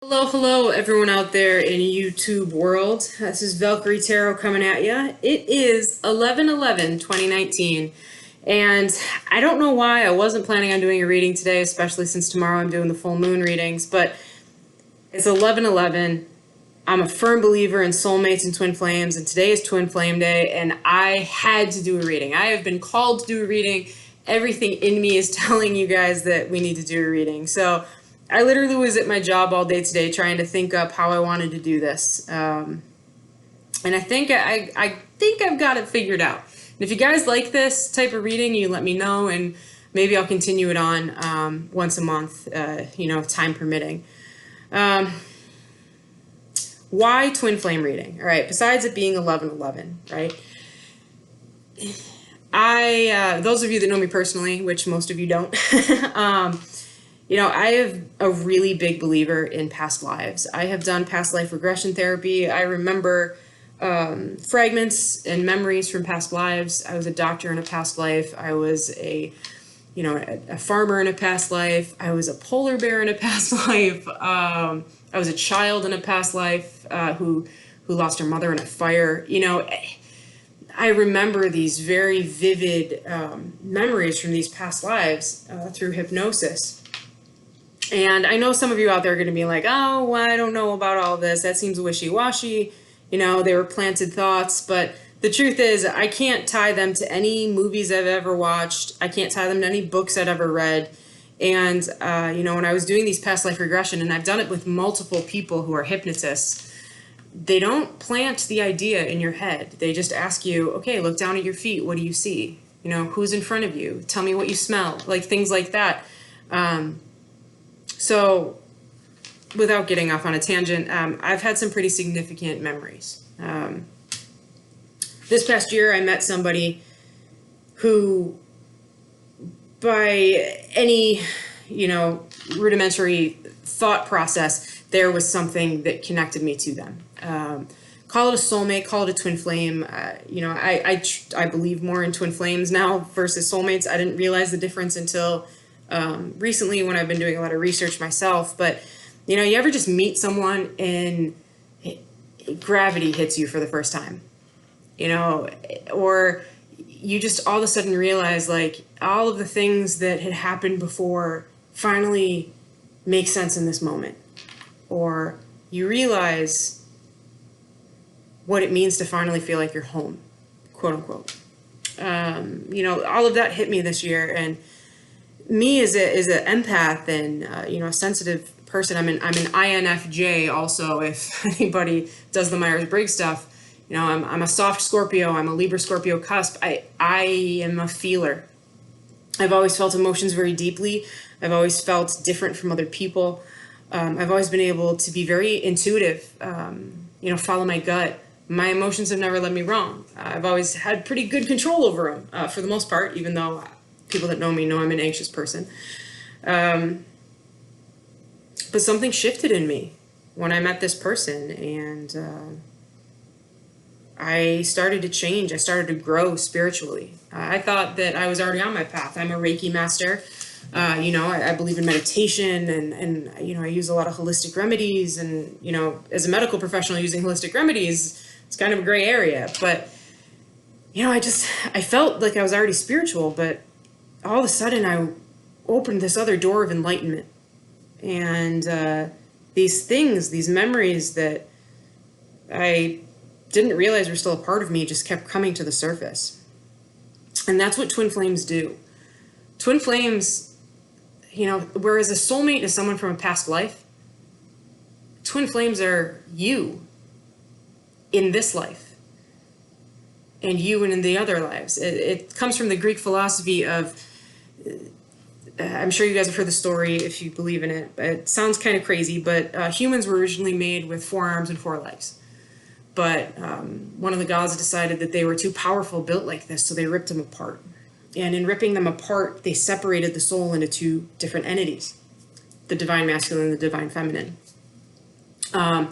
Hello, everyone out there in YouTube world. This is Valkyrie Tarot coming at you. It is 11/11/2019, and I don't know why I wasn't planning on doing a reading today, especially since tomorrow I'm doing the full moon readings, but it's 11/11. I'm a firm believer in soulmates and twin flames, and today is Twin Flame Day, and I had to do a reading. I have been called to do a reading. Everything in me is telling you guys that we need to do a reading. So I literally was at my job all day today trying to think up how I wanted to do this. And I think I've got it figured out. And if you guys like this type of reading, you let me know, and maybe I'll continue it on once a month, time permitting. Why twin flame reading? All right, besides it being 11/11, right? Those of you that know me personally, which most of you don't, I am a really big believer in past lives. I have done past life regression therapy. I remember fragments and memories from past lives. I was a doctor in a past life. I was a farmer in a past life. I was a polar bear in a past life. I was a child in a past life who lost her mother in a fire. I remember these very vivid memories from these past lives through hypnosis. And I know some of you out there are going to be like, oh, well, I don't know about all this. That seems wishy-washy. They were planted thoughts. But the truth is, I can't tie them to any movies I've ever watched. I can't tie them to any books I've ever read. And, when I was doing these past life regression, and I've done it with multiple people who are hypnotists, they don't plant the idea in your head. They just ask you, okay, look down at your feet. What do you see? Who's in front of you? Tell me what you smell. Like things like that. So without getting off on a tangent, I've had some pretty significant memories. This past year, I met somebody who, by any, rudimentary thought process, there was something that connected me to them. Call it a soulmate, call it a twin flame. I believe more in twin flames now versus soulmates. I didn't realize the difference until recently when I've been doing a lot of research myself. But, you ever just meet someone and gravity hits you for the first time, or you just all of a sudden realize like all of the things that had happened before finally make sense in this moment, or you realize what it means to finally feel like you're home, quote unquote. All of that hit me this year, and me as an empath and a sensitive person. I'm an INFJ also. If anybody does the Myers-Briggs stuff, I'm a soft Scorpio. I'm a Libra Scorpio cusp. I am a feeler. I've always felt emotions very deeply. I've always felt different from other people. I've always been able to be very intuitive. Follow my gut. My emotions have never led me wrong. I've always had pretty good control over them for the most part, even though people that know me know I'm an anxious person. But something shifted in me when I met this person, and I started to change. I started to grow spiritually. I thought that I was already on my path. I'm a Reiki master. I believe in meditation, and I use a lot of holistic remedies, and, as a medical professional using holistic remedies, it's kind of a gray area. But, I felt like I was already spiritual, but all of a sudden I opened this other door of enlightenment. And these memories that I didn't realize were still a part of me just kept coming to the surface. And that's what twin flames do. Twin flames, whereas a soulmate is someone from a past life, twin flames are you in this life and you in the other lives. It comes from the Greek philosophy of, I'm sure you guys have heard the story if you believe in it. It sounds kind of crazy, but humans were originally made with 4 arms and 4 legs. But one of the gods decided that they were too powerful built like this, so they ripped them apart. And in ripping them apart, they separated the soul into 2 different entities, the divine masculine and the divine feminine. Now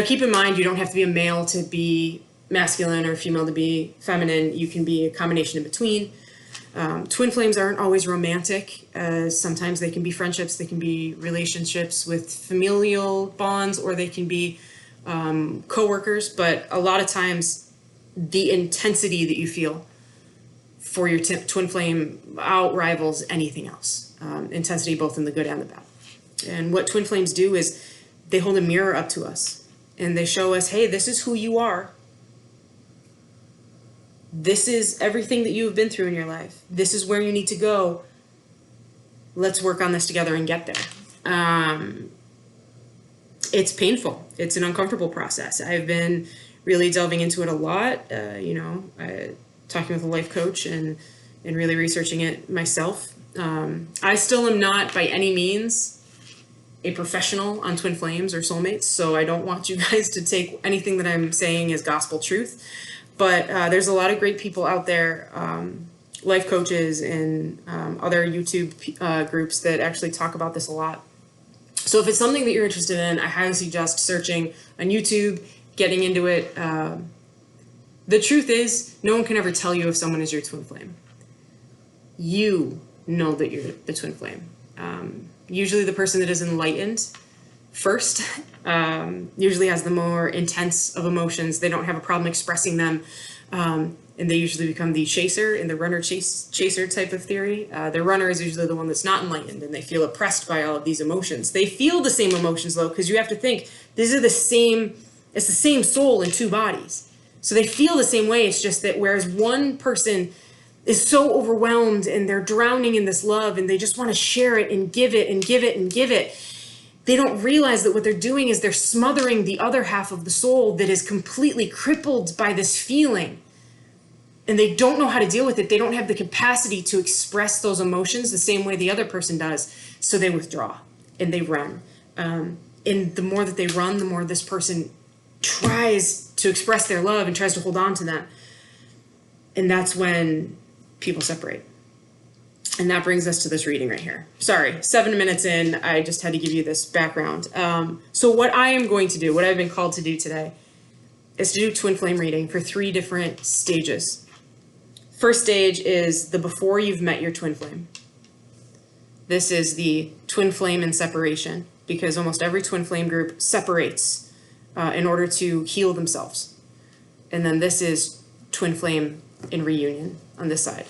keep in mind, you don't have to be a male to be masculine or female to be feminine. You can be a combination in between. Twin flames aren't always romantic. Sometimes they can be friendships, they can be relationships with familial bonds, or they can be co-workers. But a lot of times the intensity that you feel for your twin flame outrivals anything else. Intensity both in the good and the bad. And what twin flames do is they hold a mirror up to us and they show us, hey, this is who you are. This is everything that you have been through in your life. This is where you need to go. Let's work on this together and get there. It's painful. It's an uncomfortable process. I've been really delving into it a lot, talking with a life coach and really researching it myself. I still am not by any means a professional on twin flames or soulmates, so I don't want you guys to take anything that I'm saying as gospel truth. But there's a lot of great people out there, life coaches and other YouTube groups that actually talk about this a lot. So if it's something that you're interested in, I highly suggest searching on YouTube, getting into it. The truth is, no one can ever tell you if someone is your twin flame. You know that you're the twin flame. Usually the person that is enlightened first usually has the more intense of emotions. They don't have a problem expressing them, and they usually become the chaser in the runner-chaser type of theory. The runner is usually the one that's not enlightened, and they feel oppressed by all of these emotions. They feel the same emotions, though, because you have to think, these are it's the same soul in two bodies. So they feel the same way. It's just that whereas one person is so overwhelmed and they're drowning in this love and they just want to share it and give it and give it and give it, they don't realize that what they're doing is they're smothering the other half of the soul that is completely crippled by this feeling. And they don't know how to deal with it. They don't have the capacity to express those emotions the same way the other person does. So they withdraw and they run. And the more that they run, the more this person tries to express their love and tries to hold on to them. And that's when people separate. And that brings us to this reading right here. Sorry, 7 minutes in, I just had to give you this background. So what I am going to do, what I've been called to do today, is to do twin flame reading for 3 different stages. First stage is the before you've met your twin flame. This is the twin flame in separation, because almost every twin flame group separates in order to heal themselves. And then this is twin flame in reunion on this side.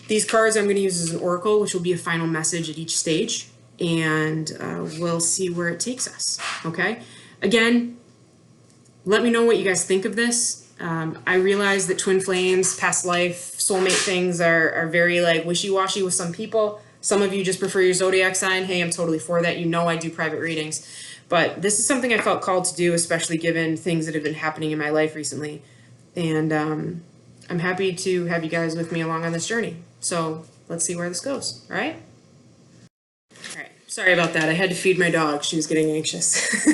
These cards I'm going to use as an oracle, which will be a final message at each stage, and we'll see where it takes us, okay? Again, let me know what you guys think of this. I realize that twin flames, past life, soulmate things are very like wishy-washy with some people. Some of you just prefer your zodiac sign. Hey, I'm totally for that. You know I do private readings. But this is something I felt called to do, especially given things that have been happening in my life recently. And I'm happy to have you guys with me along on this journey. So let's see where this goes, all right? All right, sorry about that. I had to feed my dog. She was getting anxious.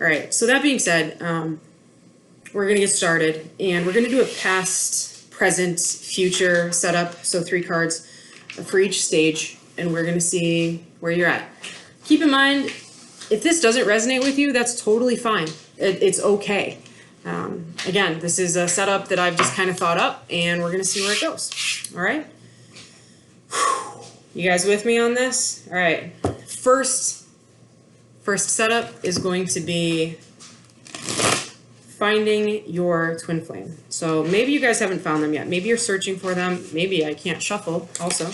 All right, so that being said, we're going to get started. And we're going to do a past, present, future setup. So 3 cards for each stage. And we're going to see where you're at. Keep in mind, if this doesn't resonate with you, that's totally fine. It's okay. Again, this is a setup that I've just kind of thought up, and we're going to see where it goes. All right? You guys with me on this? All right. First setup is going to be finding your twin flame. So maybe you guys haven't found them yet. Maybe you're searching for them. Maybe I can't shuffle also.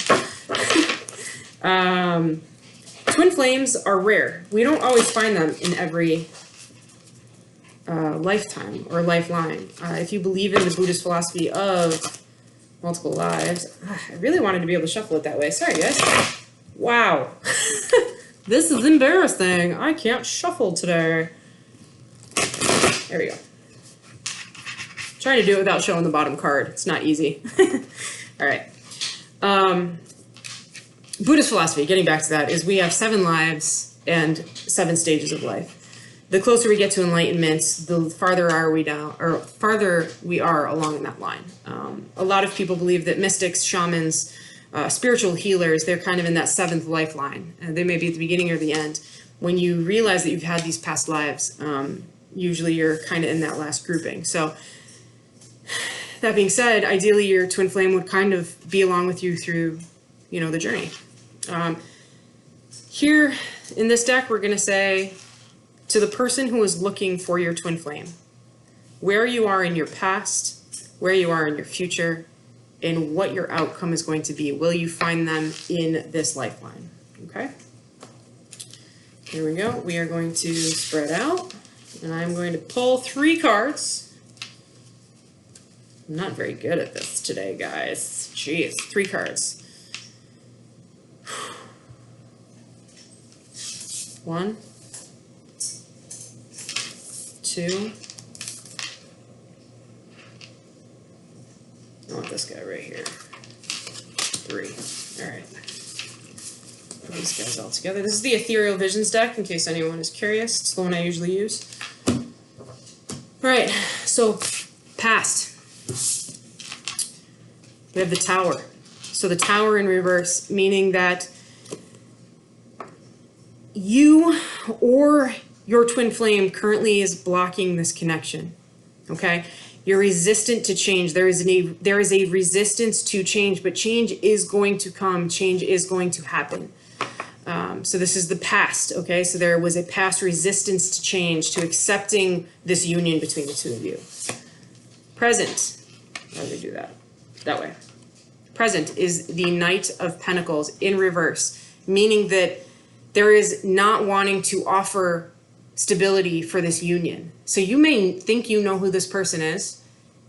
Twin flames are rare. We don't always find them in every lifetime or lifeline. If you believe in the Buddhist philosophy of multiple lives, I really wanted to be able to shuffle it that way. Sorry, guys. Wow. This is embarrassing. I can't shuffle today. There we go. Trying to do it without showing the bottom card. It's not easy. All right. Buddhist philosophy, getting back to that, is we have 7 lives and 7 stages of life. The closer we get to enlightenment, the farther we are along in that line. A lot of people believe that mystics, shamans, spiritual healers, they're kind of in that 7th lifeline. They may be at the beginning or the end. When you realize that you've had these past lives, usually you're kind of in that last grouping. So that being said, ideally your twin flame would kind of be along with you through, you know, the journey. Here in this deck, we're going to say to the person who is looking for your twin flame, where you are in your past, where you are in your future, and what your outcome is going to be. Will you find them in this lifeline? Okay. Here we go. We are going to spread out, and I'm going to pull 3 cards. I'm not very good at this today, guys. Jeez, 3 cards. 1, 2. I want this guy right here. 3. All right. Put these guys all together. This is the Ethereal Visions deck, in case anyone is curious. It's the one I usually use. All right. So, past. We have the Tower. So the Tower in reverse, meaning that you or your twin flame currently is blocking this connection. Okay? You're resistant to change. There is a resistance to change, but change is going to come. Change is going to happen. So this is the past, okay? So there was a past resistance to change, to accepting this union between the two of you. Present. How do we do that? That way. Present is the Knight of Pentacles in reverse, meaning that there is not wanting to offer stability for this union. So you may think you know who this person is,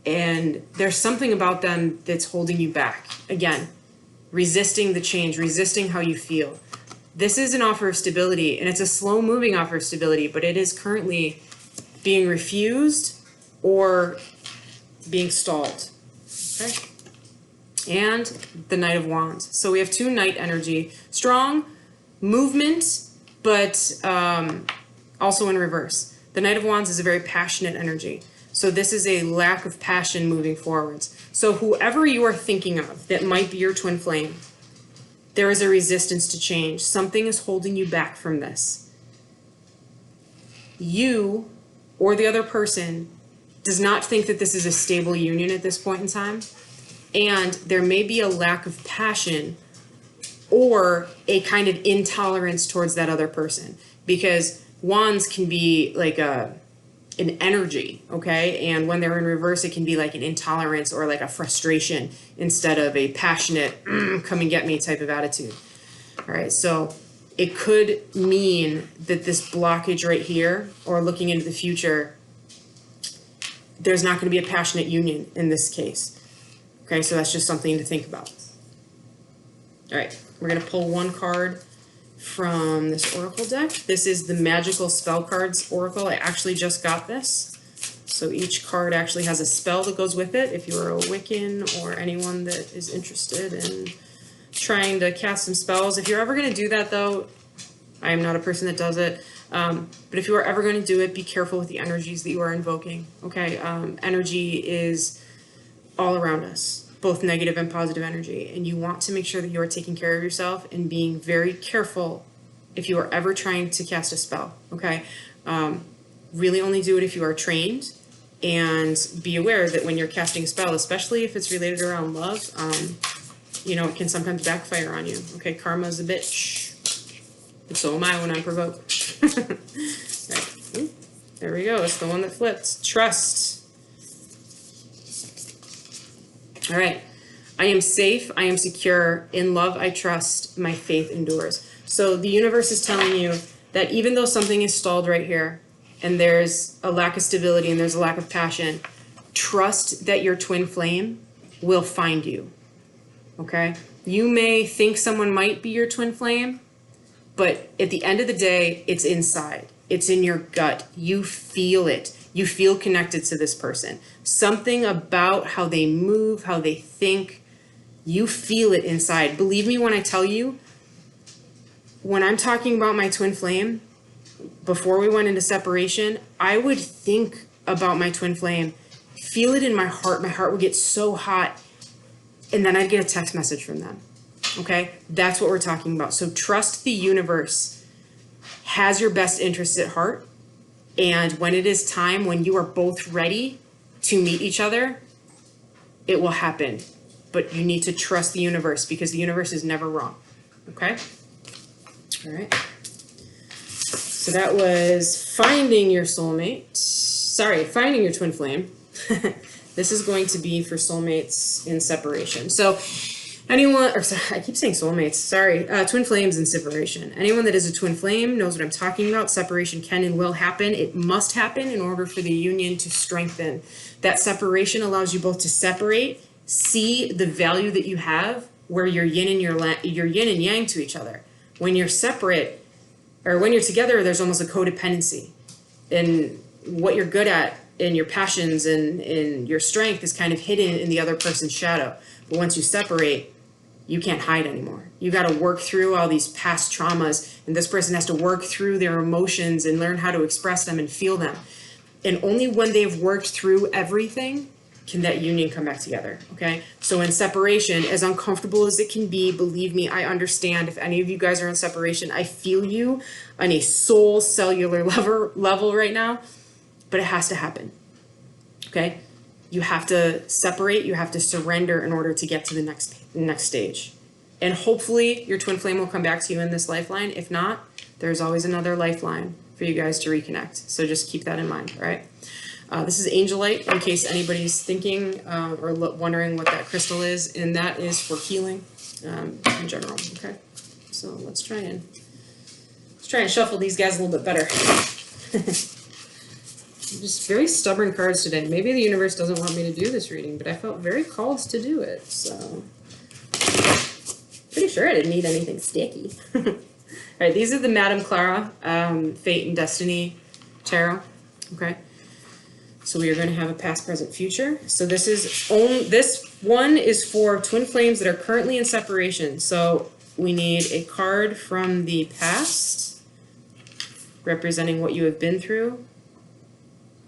and there's something about them that's holding you back. Again, resisting the change, resisting how you feel. This is an offer of stability, and it's a slow-moving offer of stability, but it is currently being refused or being stalled. Okay? And the Knight of Wands. So we have 2 Knight energy. Strong movement, but also in reverse. The Knight of Wands is a very passionate energy. So this is a lack of passion moving forwards. So whoever you are thinking of that might be your twin flame, there is a resistance to change. Something is holding you back from this. You or the other person does not think that this is a stable union at this point in time. And there may be a lack of passion or a kind of intolerance towards that other person. Because wands can be like an energy, okay? And when they're in reverse, it can be like an intolerance or like a frustration instead of a passionate, come and get me type of attitude. All right, so it could mean that this blockage right here, or looking into the future, there's not going to be a passionate union in this case. Okay, so that's just something to think about. All right, we're going to pull 1 card from this oracle deck. This is the Magickal Spellcards oracle. I actually just got this. So each card actually has a spell that goes with it. If you're a Wiccan or anyone that is interested in trying to cast some spells. If you're ever going to do that, though, I am not a person that does it. But if you are ever going to do it, be careful with the energies that you are invoking. Okay, energy is all around us, both negative and positive energy, and you want to make sure that you are taking care of yourself and being very careful if you are ever trying to cast a spell, okay? Really only do it if you are trained, and be aware that when you're casting a spell, especially if it's related around love, you know, it can sometimes backfire on you, okay? Karma's a bitch, and so am I when I'm provoked. Right. Ooh, there we go, it's the one that flipped. Trust. All right, I am safe, I am secure, in love I trust, my faith endures. So the universe is telling you that even though something is stalled right here, and there's a lack of stability and there's a lack of passion, trust that your twin flame will find you, okay? You may think someone might be your twin flame, but at the end of the day, it's inside. It's in your gut. You feel it. You feel connected to this person. Something about how they move, how they think, you feel it inside. Believe me when I tell you, when I'm talking about my twin flame, before we went into separation, I would think about my twin flame, feel it in my heart. My heart would get so hot, and then I'd get a text message from them. Okay? That's what we're talking about. So trust the universe has your best interests at heart. And when it is time, when you are both ready to meet each other, it will happen. But you need to trust the universe, because the universe is never wrong. Okay? All right. So that was finding your soulmate. Sorry, finding your twin flame. This is going to be for soulmates in separation. So anyone, or sorry, I keep saying soulmates, sorry, twin flames in separation. Anyone that is a twin flame knows what I'm talking about. Separation can and will happen. It must happen in order for the union to strengthen. That separation allows you both to separate, see the value that you have, where you're yin and you're yin and yang to each other. When you're separate, or when you're together, there's almost a codependency. And what you're good at and your passions and your strength is kind of hidden in the other person's shadow. But once you separate, you can't hide anymore. You got to work through all these past traumas, and this person has to work through their emotions and learn how to express them and feel them. And only when they've worked through everything can that union come back together, okay? So in separation, as uncomfortable as it can be, believe me, I understand. If any of you guys are in separation, I feel you on a soul cellular level right now, but it has to happen, okay? You have to separate, you have to surrender in order to get to the next stage. And hopefully your twin flame will come back to you in this lifeline. If not, there's always another lifeline for you guys to reconnect. So just keep that in mind, all right? This is Angelite, in case anybody's thinking or wondering what that crystal is, and that is for healing in general, okay? So let's try and shuffle these guys a little bit better. Just very stubborn cards today. Maybe the universe doesn't want me to do this reading, but I felt very called to do it, so. Pretty sure I didn't need anything sticky. All right, these are the Madame Clara, Fate and Destiny Tarot, okay? So we are going to have a past, present, future. So this one is for twin flames that are currently in separation. So we need a card from the past, representing what you have been through.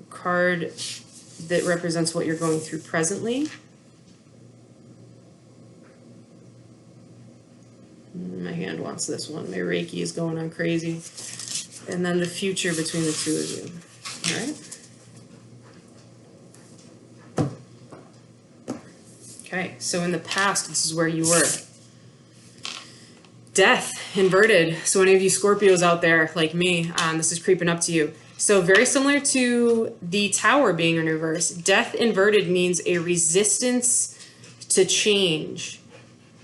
Card that represents what you're going through presently. My hand wants this one. My Reiki is going on crazy. And then the future between the two of you. All right? Okay, so in the past, this is where you were. Death, inverted. So any of you Scorpios out there, like me, this is creeping up to you. So very similar to the Tower being in reverse, death inverted means a resistance to change,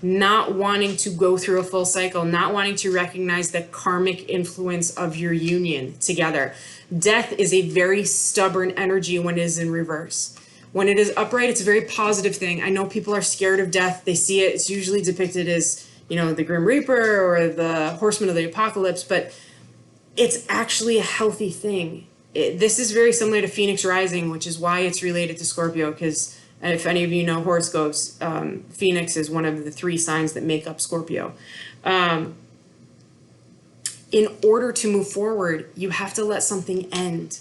not wanting to go through a full cycle, not wanting to recognize the karmic influence of your union together. Death is a very stubborn energy when it is in reverse. When it is upright, it's a very positive thing. I know people are scared of death. They see it. It's usually depicted as, you know, the Grim Reaper or the Horseman of the Apocalypse, but it's actually a healthy thing. This is very similar to Phoenix Rising, which is why it's related to Scorpio, because if any of you know horoscopes, Phoenix is one of the 3 signs that make up Scorpio. In order to move forward, you have to let something end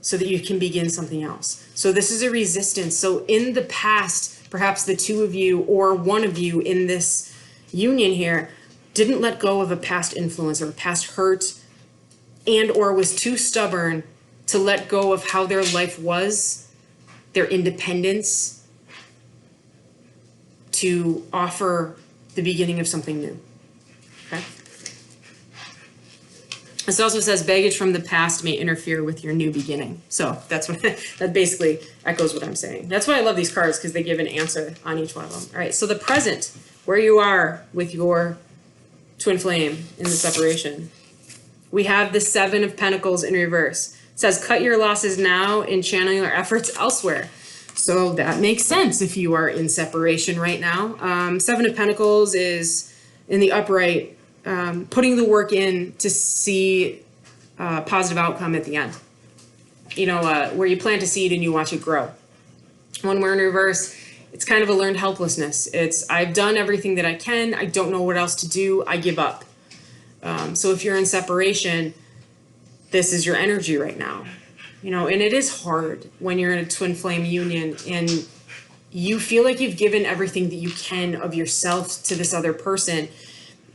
so that you can begin something else. So this is a resistance. So in the past, perhaps the 2 of you or one of you in this union here didn't let go of a past influence or a past hurt, and or was too stubborn to let go of how their life was, their independence, to offer the beginning of something new. Okay? This also says baggage from the past may interfere with your new beginning. So that's what that basically echoes what I'm saying. That's why I love these cards, because they give an answer on each one of them. All right, so the present, where you are with your twin flame in the separation. We have the 7 of Pentacles in reverse. It says cut your losses now and channel your efforts elsewhere. So that makes sense if you are in separation right now. 7 of Pentacles is in the upright, putting the work in to see a positive outcome at the end. You know, where you plant a seed and you watch it grow. When we're in reverse, it's kind of a learned helplessness. It's, I've done everything that I can. I don't know what else to do. I give up. So if you're in separation, this is your energy right now. You know, and it is hard when you're in a twin flame union and you feel like you've given everything that you can of yourself to this other person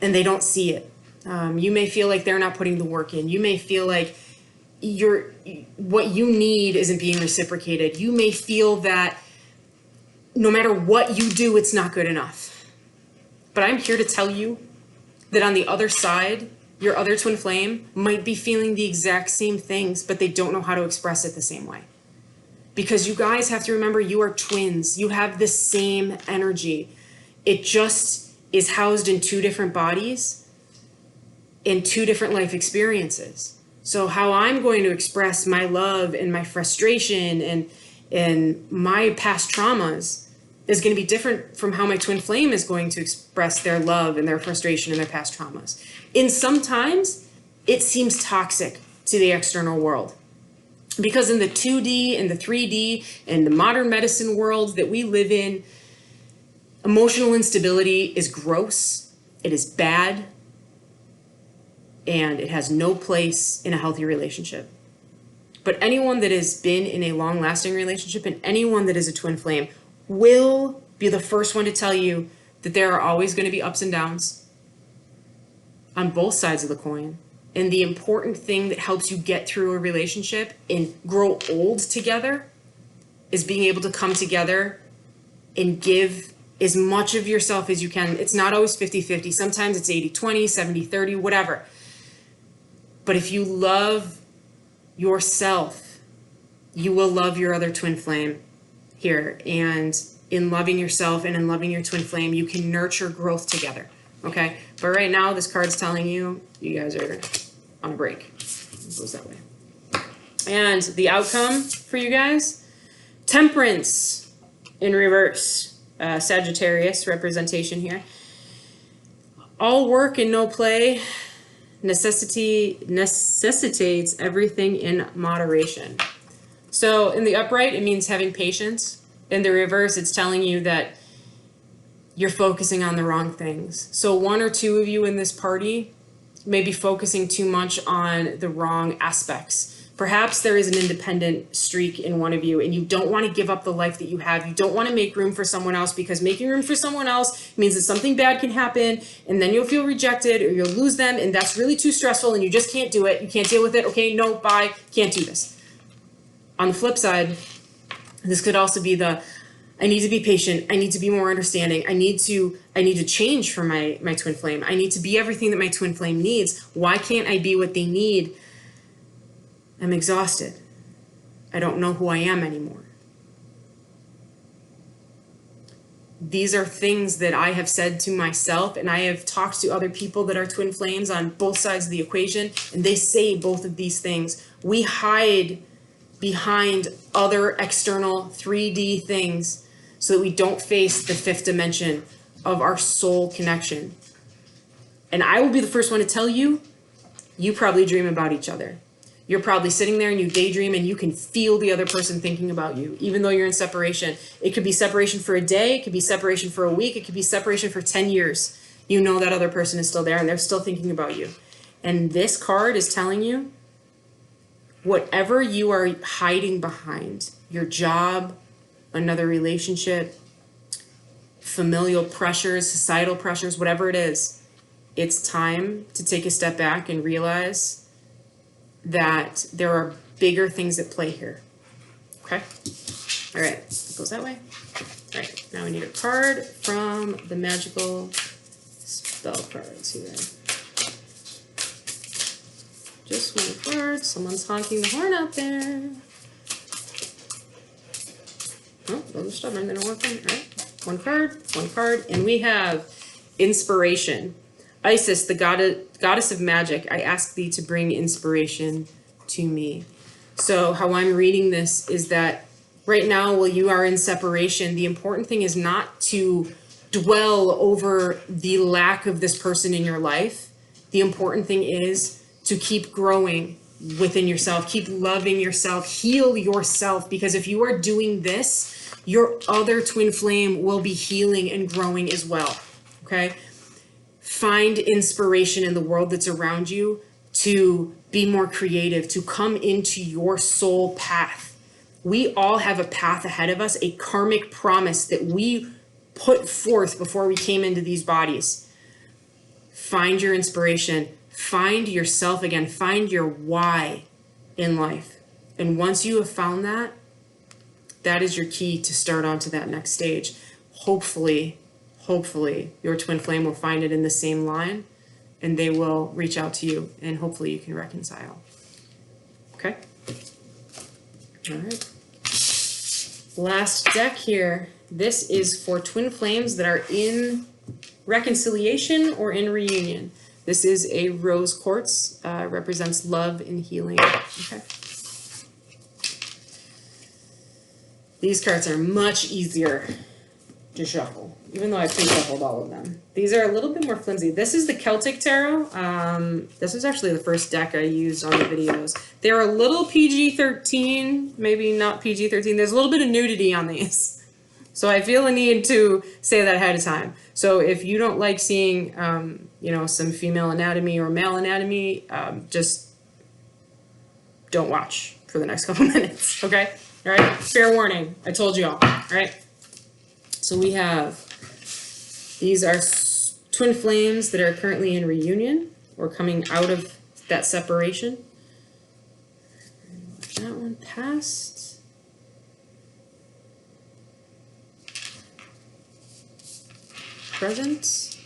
and they don't see it. You may feel like they're not putting the work in. You may feel like what you need isn't being reciprocated. You may feel that no matter what you do, it's not good enough. But I'm here to tell you that on the other side, your other twin flame might be feeling the exact same things, but they don't know how to express it the same way. Because you guys have to remember, you are twins. You have the same energy. It just is housed in two different bodies and two different life experiences. So how I'm going to express my love and my frustration and my past traumas is going to be different from how my twin flame is going to express their love and their frustration and their past traumas. And sometimes it seems toxic to the external world. Because in the 2D and the 3D and the modern medicine world that we live in, emotional instability is gross, it is bad, and it has no place in a healthy relationship. But anyone that has been in a long-lasting relationship and anyone that is a twin flame will be the first one to tell you that there are always going to be ups and downs on both sides of the coin. And the important thing that helps you get through a relationship and grow old together is being able to come together and give as much of yourself as you can. It's not always 50-50. Sometimes it's 80-20, 70-30, whatever. But if you love yourself, you will love your other twin flame here. And in loving yourself and in loving your twin flame, you can nurture growth together. Okay? But right now, this card's telling you, you guys are on a break. It goes that way. And the outcome for you guys, Temperance in reverse. Sagittarius representation here. All work and no play necessitates everything in moderation. So in the upright, it means having patience. In the reverse, it's telling you that you're focusing on the wrong things. So one or two of you in this party may be focusing too much on the wrong aspects. Perhaps there is an independent streak in one of you and you don't want to give up the life that you have. You don't want to make room for someone else, because making room for someone else means that something bad can happen and then you'll feel rejected or you'll lose them, and that's really too stressful and you just can't do it. You can't deal with it. Okay, no, bye, can't do this. On the flip side, this could also be the, I need to be patient. I need to be more understanding. I need to change for my twin flame. I need to be everything that my twin flame needs. Why can't I be what they need? I'm exhausted. I don't know who I am anymore. These are things that I have said to myself, and I have talked to other people that are twin flames on both sides of the equation, and they say both of these things. We hide behind other external 3D things so that we don't face the fifth dimension of our soul connection. And I will be the first one to tell you, you probably dream about each other. You're probably sitting there and you daydream and you can feel the other person thinking about you, even though you're in separation. It could be separation for a day, it could be separation for a week, it could be separation for 10 years. You know that other person is still there and they're still thinking about you. And this card is telling you, whatever you are hiding behind, your job, another relationship, familial pressures, societal pressures, whatever it is, it's time to take a step back and realize that there are bigger things at play here. Okay? All right, it goes that way. All right, now we need a card from the Magickal Spellcards here. Just one card. Someone's honking the horn out there. Oh, those are stubborn. They don't want them. All right, one card, and we have Inspiration. Isis, the goddess of magic, I ask thee to bring inspiration to me. So how I'm reading this is that right now, while you are in separation, the important thing is not to dwell over the lack of this person in your life. The important thing is to keep growing within yourself, keep loving yourself, heal yourself, because if you are doing this, your other twin flame will be healing and growing as well, okay? Find inspiration in the world that's around you to be more creative, to come into your soul path. We all have a path ahead of us, a karmic promise that we put forth before we came into these bodies. Find your inspiration, find yourself again, find your why in life. And once you have found that, that is your key to start on to that next stage. Hopefully your twin flame will find it in the same line, and they will reach out to you, and hopefully you can reconcile. Okay? All right. Last deck here. This is for twin flames that are in reconciliation or in reunion. This is a rose quartz, represents love and healing. Okay. These cards are much easier to shuffle, even though I pre-shuffled all of them. These are a little bit more flimsy. This is the Celtic Tarot. This was actually the first deck I used on the videos. They're a little PG-13, maybe not PG-13. There's a little bit of nudity on these. So I feel a need to say that ahead of time. So if you don't like seeing, you know, some female anatomy or male anatomy, just don't watch for the next couple minutes, okay? All right, fair warning. I told you all right? So we have, these are twin flames that are currently in reunion or coming out of that separation. That one passed. Present.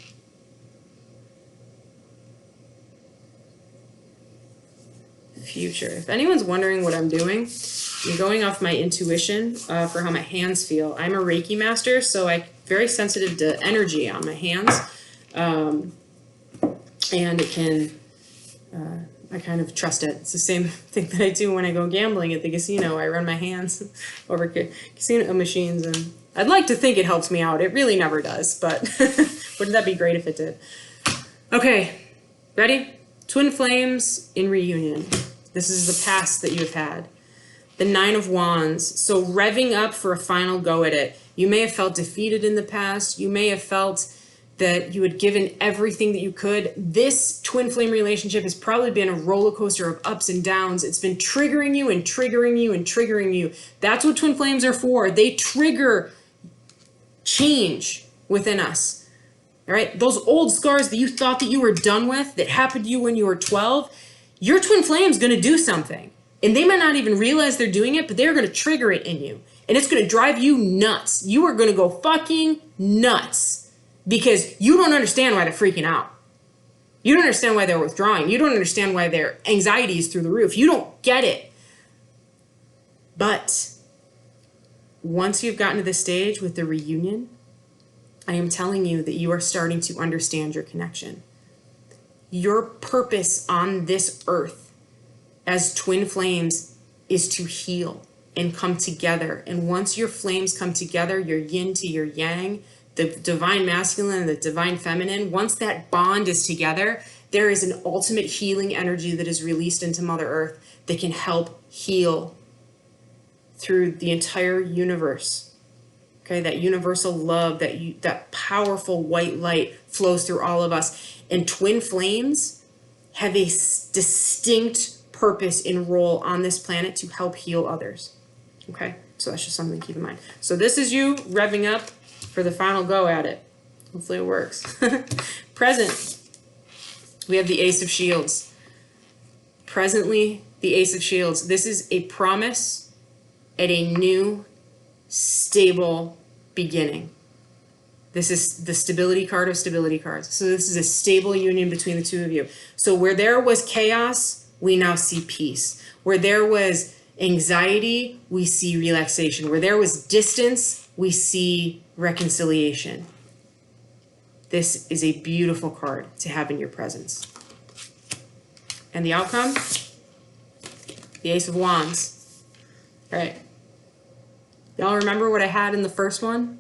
Future. If anyone's wondering what I'm doing, I'm going off my intuition for how my hands feel. I'm a Reiki master, so I'm very sensitive to energy on my hands. And it can, I kind of trust it. It's the same thing that I do when I go gambling at the casino. I run my hands over casino machines, and I'd like to think it helps me out. It really never does, but wouldn't that be great if it did? Okay, ready? Twin flames in reunion. This is the past that you've had. The Nine of Wands, so revving up for a final go at it. You may have felt defeated in the past. You may have felt that you had given everything that you could. This twin flame relationship has probably been a roller coaster of ups and downs. It's been triggering you and triggering you and triggering you. That's what twin flames are for. They trigger change within us. All right, those old scars that you thought that you were done with, that happened to you when you were 12, your twin flame's gonna do something. And they might not even realize they're doing it, but they're going to trigger it in you. And it's going to drive you nuts. You are going to go fucking nuts because you don't understand why they're freaking out. You don't understand why they're withdrawing. You don't understand why their anxiety is through the roof. You don't get it. But once you've gotten to this stage with the reunion, I am telling you that you are starting to understand your connection. Your purpose on this earth as twin flames is to heal and come together. And once your flames come together, your yin to your yang, the divine masculine and the divine feminine, once that bond is together, there is an ultimate healing energy that is released into Mother Earth that can help heal through the entire universe. Okay, that universal love, that powerful white light flows through all of us. And twin flames have a distinct purpose and role on this planet to help heal others. Okay, so that's just something to keep in mind. So this is you revving up for the final go at it. Hopefully it works. Present, we have the Ace of Shields. Presently, the Ace of Shields. This is a promise at a new, stable beginning. This is the stability card of stability cards. So this is a stable union between the two of you. So where there was chaos, we now see peace. Where there was anxiety, we see relaxation. Where there was distance, we see reconciliation. This is a beautiful card to have in your presence. And the outcome? The Ace of Wands. All right. Y'all remember what I had in the first one?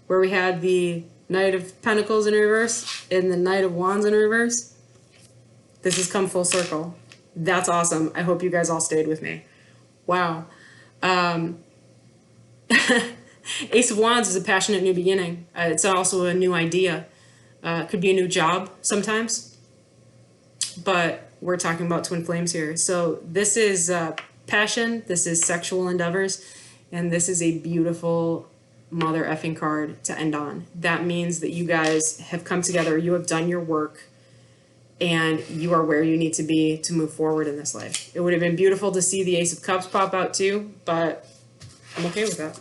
Where we had the Knight of Pentacles in reverse and the Knight of Wands in reverse? This has come full circle. That's awesome. I hope you guys all stayed with me. Wow. Ace of Wands is a passionate new beginning. It's also a new idea. Could be a new job sometimes. But we're talking about twin flames here. So this is passion. This is sexual endeavors. And this is a beautiful mother effing card to end on. That means that you guys have come together. You have done your work. And you are where you need to be to move forward in this life. It would have been beautiful to see the Ace of Cups pop out too, but I'm okay with that.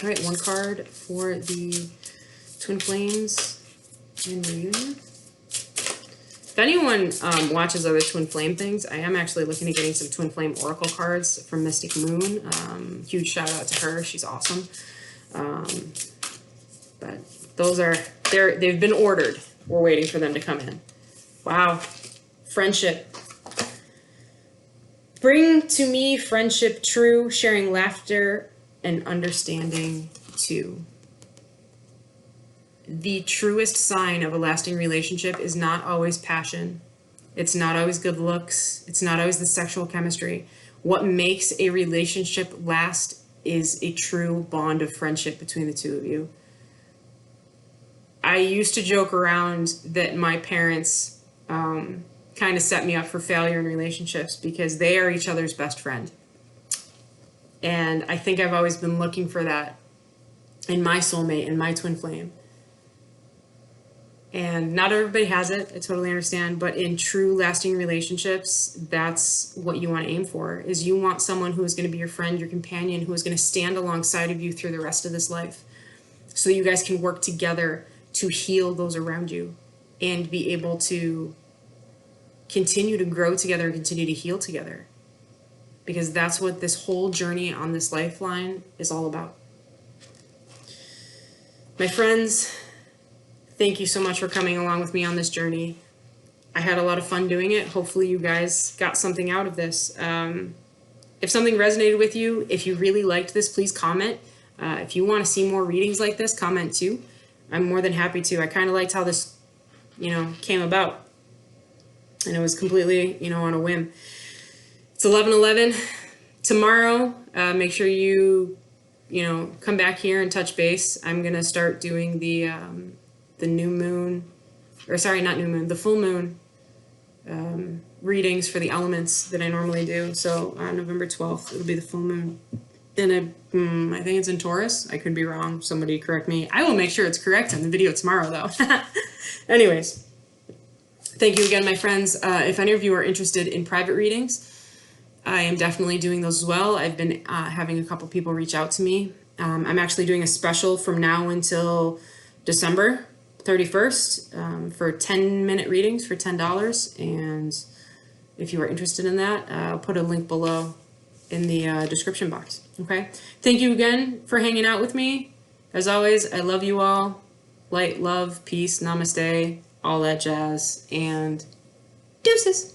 All right, one card for the Twin Flames in reunion. If anyone watches other Twin Flame things, I am actually looking at getting some Twin Flame Oracle cards from Mystic Moon. Huge shout out to her. She's awesome. But those are, they've been ordered. We're waiting for them to come in. Wow. Friendship. Bring to me friendship true, sharing laughter and understanding too. The truest sign of a lasting relationship is not always passion. It's not always good looks. It's not always the sexual chemistry. What makes a relationship last is a true bond of friendship between the two of you. I used to joke around that my parents kind of set me up for failure in relationships because they are each other's best friend. And I think I've always been looking for that in my soulmate, in my twin flame. And not everybody has it, I totally understand, but in true lasting relationships, that's what you want to aim for, is you want someone who is going to be your friend, your companion, who is going to stand alongside of you through the rest of this life, so that you guys can work together to heal those around you and be able to continue to grow together and continue to heal together. Because that's what this whole journey on this lifeline is all about. My friends, thank you so much for coming along with me on this journey. I had a lot of fun doing it. Hopefully you guys got something out of this. If something resonated with you, if you really liked this, please comment. If you want to see more readings like this, comment too. I'm more than happy to. I kind of liked how this, came about. And it was completely, on a whim. It's 11/11. Tomorrow, make sure you, come back here and touch base. I'm going to start doing the new moon, or sorry, not new moon, the full moon readings for the elements that I normally do. So on November 12th, it'll be the full moon. And I think it's in Taurus. I could be wrong. Somebody correct me. I will make sure it's correct in the video tomorrow, though. Anyways, thank you again, my friends. If any of you are interested in private readings, I am definitely doing those as well. I've been having a couple people reach out to me. I'm actually doing a special from now until December 31st for 10-minute readings for $10. And if you are interested in that, I'll put a link below in the description box. Okay. Thank you again for hanging out with me. As always, I love you all. Light, love, peace, namaste, all that jazz, and deuces.